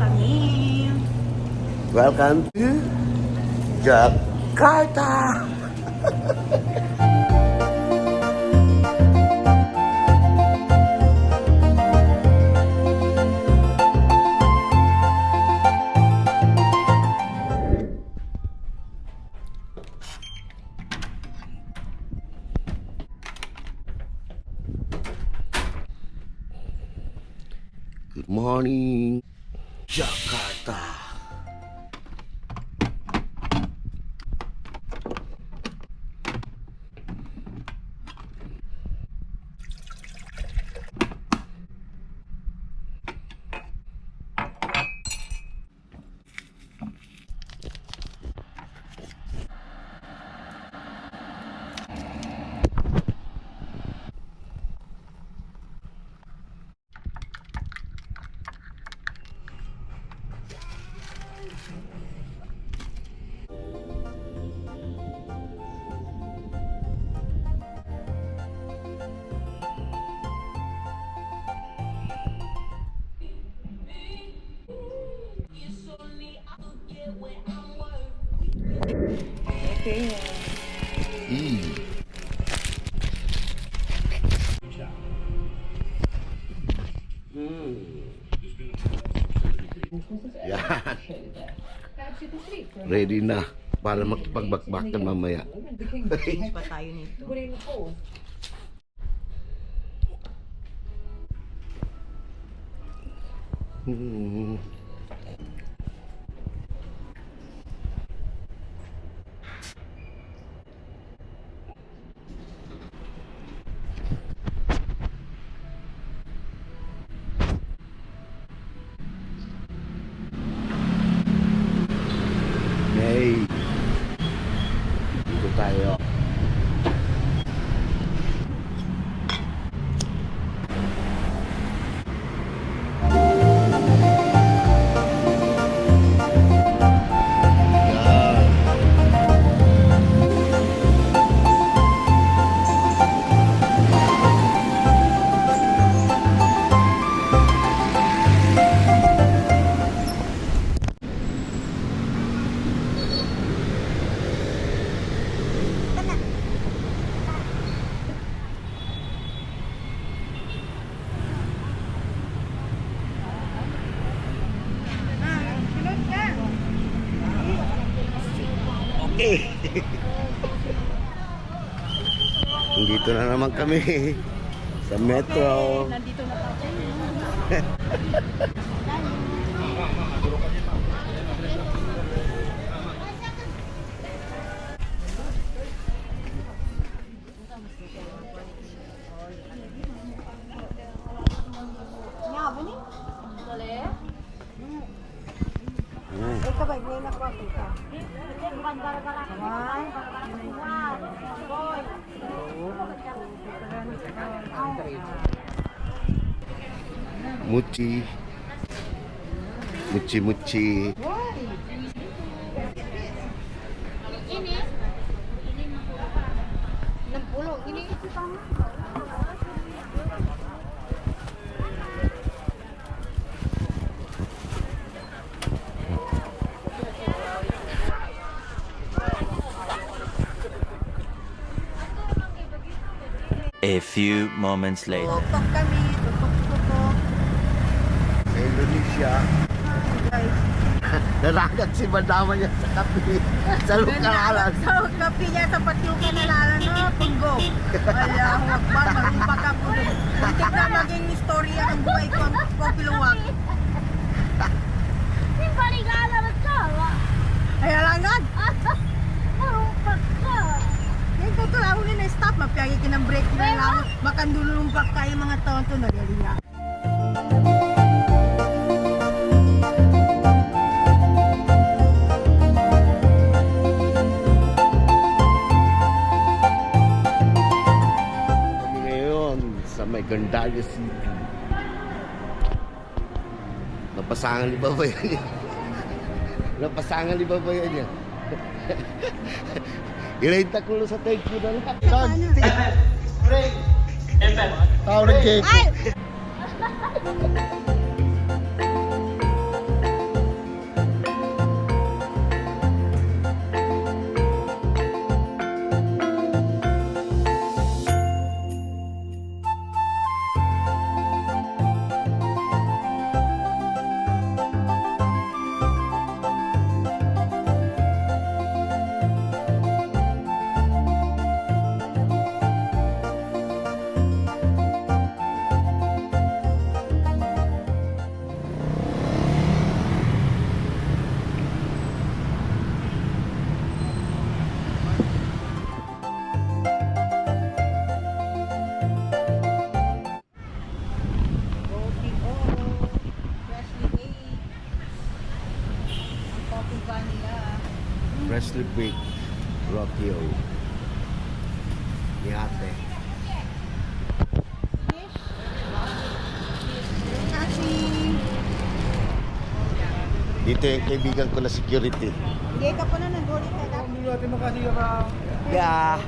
kami. Welcome to Jakarta. Good morning, Jakarta. Okay. Yan. Ready na para makipagbakbakan mamaya. Change pa tayo nito. Hey, dito tayo. Okay. Dito na naman kami sa metro. Nandito na tayo. Muchi. Muchi. Ini 60 ini A few moments later. Tutok kami. Tutok. Sa Indonesia. Guys. Naragat si madama niya sa kape. Sa lukalan. Sa kape niya sa patyukan na lalo na punggo. Allahu Akbar, magumpak ako dun. Muntik na maging istorya ng buhay ko ang piluwag. Ini paling alam sawa. Ay alangan. Pagka. Ngayon ko ito lang huli na stop. Mapiyagi kinang break na lang. Makandululumpak tayo mga tonto na rin niya. May Gandaria City. Napasangan ni babayan niya. Napasangan ni babayan niya. Ilaita ko sa thank you na lang. Tawag cake. nila. Freshly baked Rockio. Ni ate. Fish. Kasi, Dito yung kaibigan ko na security. hindi ka po na nag-ulit ka. Yeah.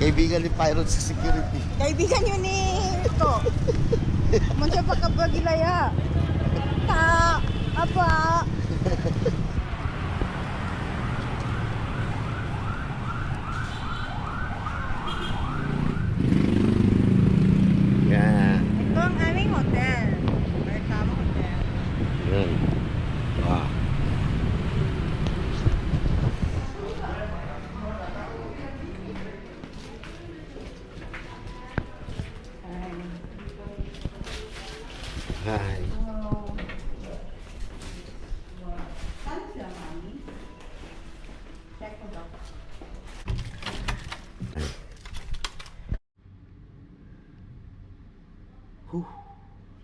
Kaibigan ni Pirate sa security. Kaibigan yun ito. Kung siya pagkabagilaya. Ta, apa. Yeah. Ito ang aming hotel. Mertama Hotel. Yun. Ah. Hi. Saan sila, mami? Check ko daw.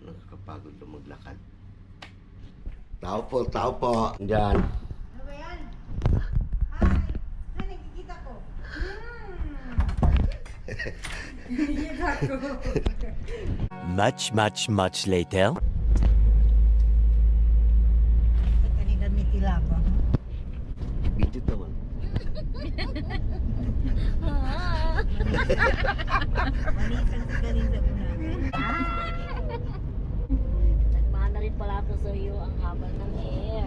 Nakakapagod na maglakad. Tao po. Diyan. Ano ba yan? Hi! Ay, nakikita ko. Nakikita ko. Much later. Kanina may tila ko. Video naman. Manisan sa kanina ko na. Nagmana rin pala ako sa iyo ang haba ng hair.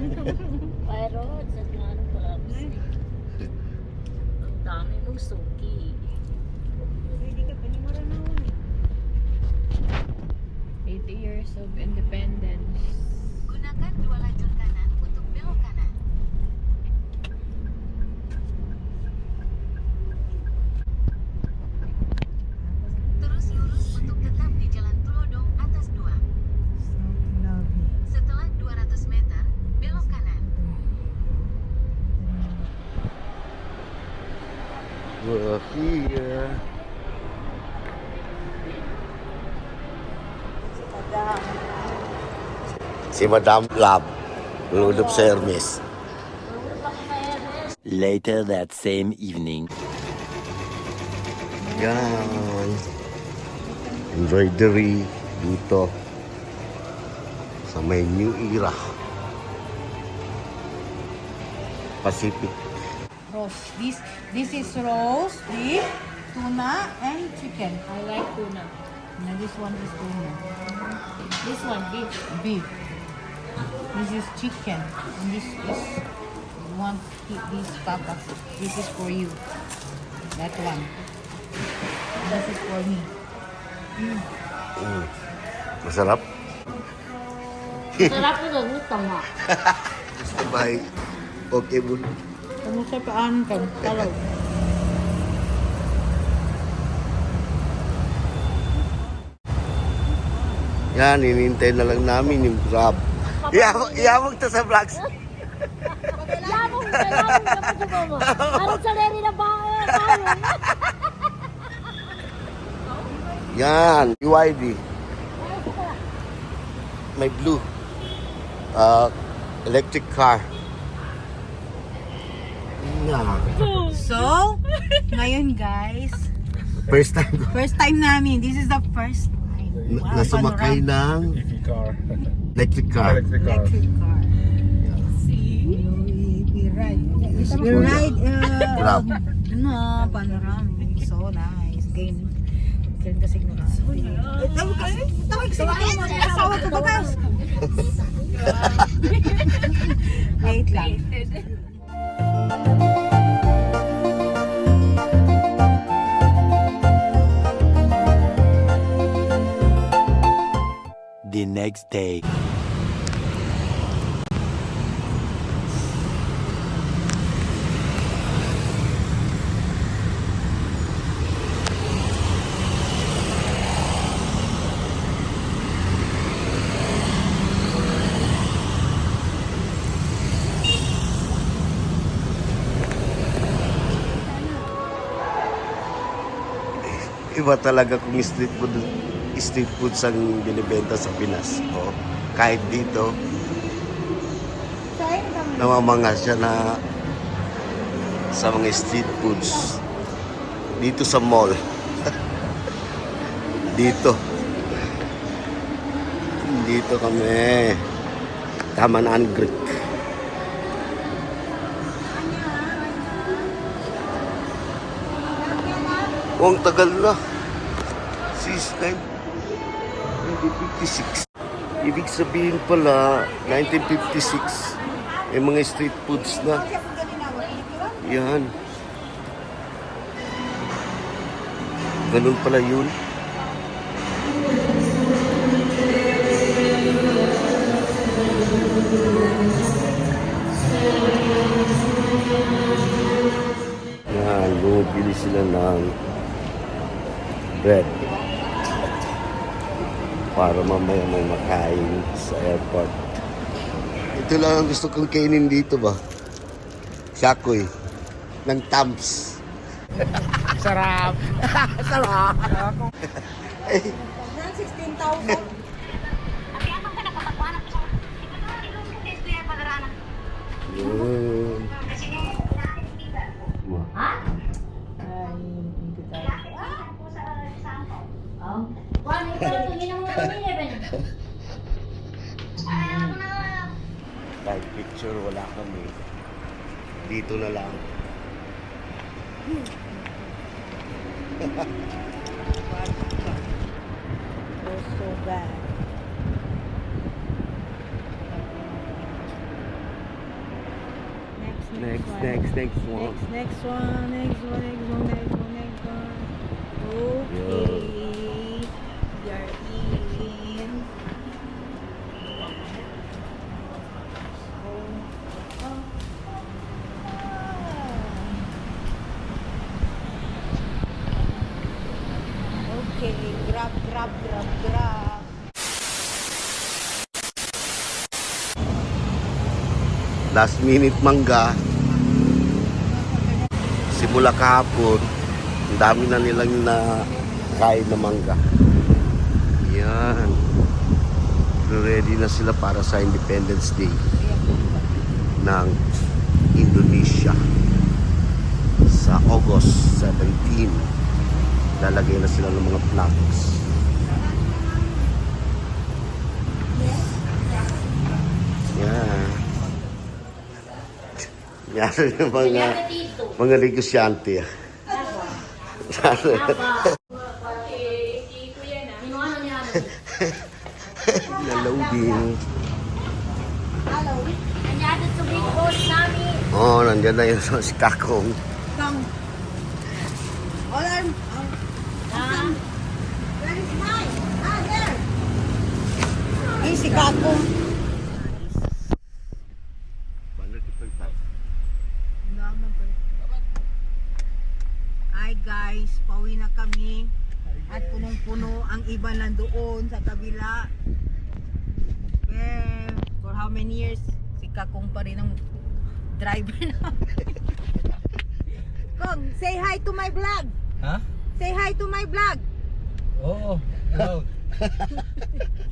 Pero, sa gano'n pala ako sa iyo. Ang dami mong suki. Hindi ka pa ni Maranao. 80 years of independence. Gunakan dua lajur kanan untuk belok kanan. Terus lurus untuk tetap di Jalan Tulodong atas 2. Setelah 200 meter, belok kanan. We're here. Si Madam Lab. Lulub sa Hermes. Later that same evening. Yan. Embroidery dito sa may New Era Pacific. Roast. This is roast beef, tuna, and chicken. I like tuna. Now this one is tuna. This one, beef. Beef. This is chicken. And this is one. This papa. This is for you. That one. And this is for me. Masarap. Sarap ko ng utang ha. Gusto ba? Okay mo. Kamusta paan ka? Talaw. Yan, hinintay na lang namin yung Grab. Iyamog to sa vlogs. Lamang ka mo. Anong saleri na ba? Yan, BYD. May blue. Electric car. Yeah. So, ngayon guys, First time ko first time namin. This is the first time. Wow, nasumakay ng electric car. electric car. See? We ride. We ride Grab. panoramic. So nice. Game. Ganda signal. Tawag sa akin. Asawa ko ba guys? Wait lang. The next day. Iba talaga kung street food ang binibenta sa Pinas. O, kahit dito, namamanga siya na sa mga street foods dito sa mall. Dito kami. Taman Angrik. Oh, ang tagal na. Since 1956. Ibig sabihin pala, 1956, mga street foods na. Yan. Ganun pala yun. Yan, bumibili sila ng bread para mamaya may makain sa airport. Ito lang ang gusto kong kainin dito ba? Shakoy ng Tams. Sarap. Sarap. Yun. Kahit picture wala kami. Dito na lang. So bad. Next one. Next one. Okay. You're in. Okay, grab. Last minute mangga. Simula kahapon, ang dami na nilang kain na mangga. Yan. Ready na sila para sa Independence Day ng Indonesia. Sa August 17, lalagay na sila ng mga flags. Yan. Yan yung mga negosyante. Naloading. Nandiyan sa big boss namin. Oh, nandiyan na yung si Kakong. Come. There is mine. There. Easy, Kakong. Hi guys, pauwi na kami. At punong-puno ang iba nandoon sa kabila. Well, for how many years? Si Kakong pa rin ang driver namin. Kong, say hi to my vlog. Ha? Say hi to my vlog. Oo. Hello.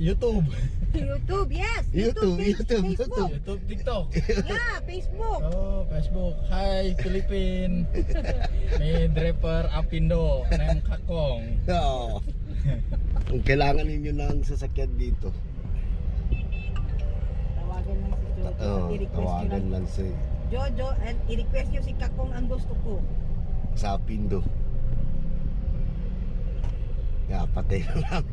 YouTube. YouTube, yes. YouTube, Facebook. YouTube, TikTok. Yeah, Facebook. Oh, Facebook. Hi, Philippine. May driver Apindo ng Kakong. Oo. Kung kailangan ninyo ng sasakyan dito, Tawagan lang si Jojo. I-request nyo tawagan lang. lang si Jojo, and i-request nyo si Kakong ang gusto ko. sa Pindo. Patay na lang.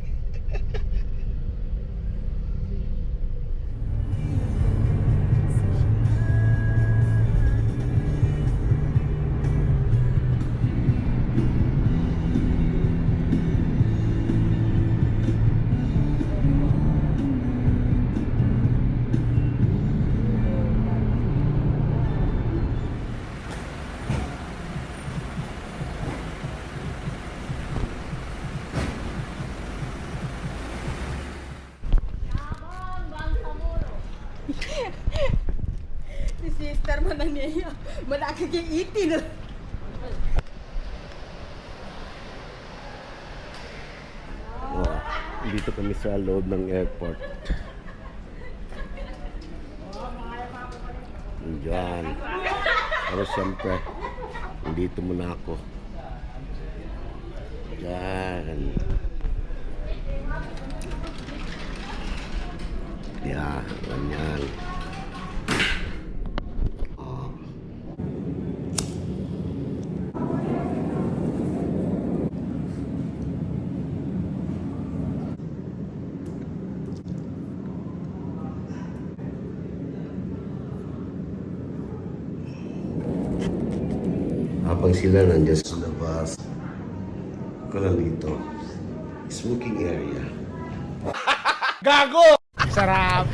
Si sister mo na niya. Malaki kang itin. Dito kami sa loob ng airport. Diyan. Pero siyempre, dito muna ako. Diyan. Yan, ganyan. Oh. Habang sila nandiyan sa labas, ko lang dito, smoking area. Sarap!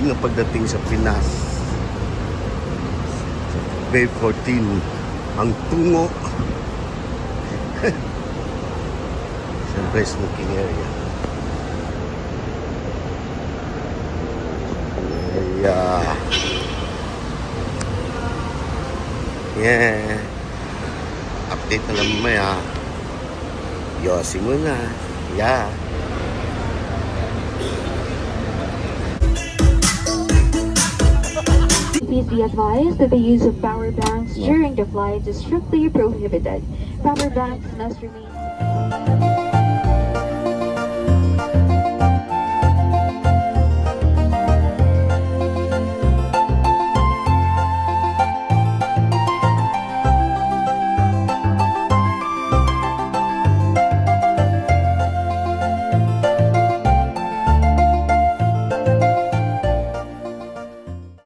Yeah, pagdating sa Pinas, sa Bay 14, ang tungo. Siyempre, smoking area. Yeah. Yeah. Update na lang mamaya. Yosin mo na. Yeah. Please be advised that the use of power banks during the flight is strictly prohibited. Power banks must remain